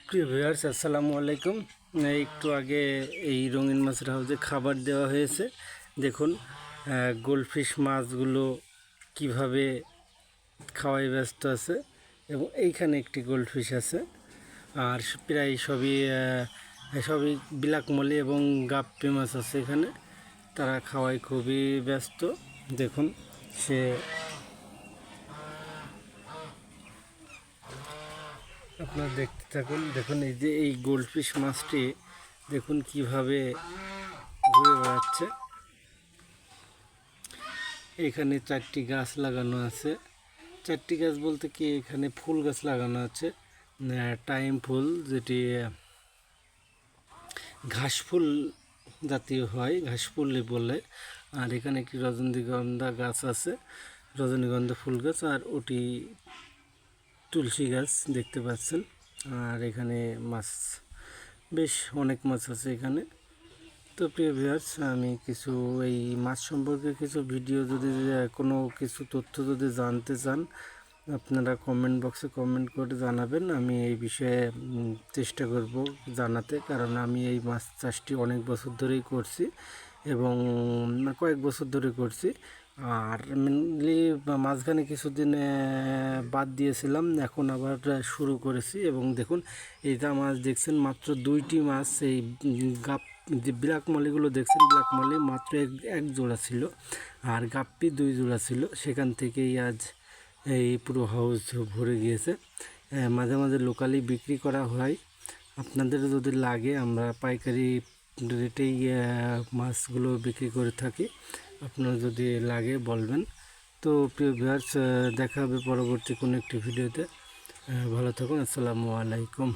প্রিয় ভিউয়ার্স, আসসালামু আলাইকুম। একটু আগে এই রঙিন মাছের হাউসে খাবার দেওয়া হয়েছে। দেখুন গোল্ডফিশ মাছগুলো কিভাবে খাওয়ায় ব্যস্ত আছে, এবং এইখানে একটি গোল্ডফিশ আছে। আর প্রায় সবই ব্ল্যাক মলি এবং গাপ্পি মাছ আছে এখানে। তারা খাওয়ায় খুবই ব্যস্ত। দেখুন সে আপনারা দেখতে থাকুন। দেখুন এই যে এই গোল্ডফিশ মাছটি দেখুন কিভাবে ঘুরে বেড়াচ্ছে। এখানে 4টি গাছ লাগানো আছে। 4টি গাছ বলতে কি, এখানে ফুল গাছ লাগানো আছে, টাইম ফুল, যেটি ঘাস ফুল জাতীয় হয়, ঘাস ফুলই বলে। আর এখানে একটি রজনীগন্ধা গাছ আছে, রজনীগন্ধা ফুল গাছ, আর ওটি তুলসী গাছ দেখতে পাচ্ছেন। আর এখানে মাছ, বেশ অনেক মাছ আছে এখানে। তো প্রিয় ভিউয়ার্স, আমি কিছু এই মাছ সম্পর্কে কিছু ভিডিও যদি কোনো কিছু তথ্য যদি জানতে চান, আপনারা কমেন্ট বক্সে কমেন্ট করে জানাবেন। আমি এই বিষয়ে চেষ্টা করব জানাতে, কারণ আমি এই মাছ চাষটি অনেক বছর ধরেই করছি, এবং কয়েক বছর ধরে করছি। আর মেনলি মাঝখানে কিছুদিন বাদ দিয়েছিলাম, এখন আবার শুরু করেছি। এবং দেখুন এইটা মাছ দেখছেন, মাত্র 2টি মাছ। এই গাপ যে ব্ল্যাক মলিগুলো দেখছেন, ব্ল্যাক মলি মাত্র এক জোড়া ছিল, আর গাপ্পি 2 জোড়া ছিল। সেখান থেকেই আজ এই পুরো হাউস ভরে গিয়েছে। মাঝে মাঝে লোকালি বিক্রি করা হয়। আপনাদের যদি লাগে, আমরা পাইকারি রেটেই মাছগুলো বিক্রি করে থাকি। আপনার যদি লাগে বলবেন। তো প্রিয় ভিউয়ার্স, দেখা হবে পরবর্তী কোনো একটি ভিডিওতে। ভালো থাকুন। আসসালামু আলাইকুম।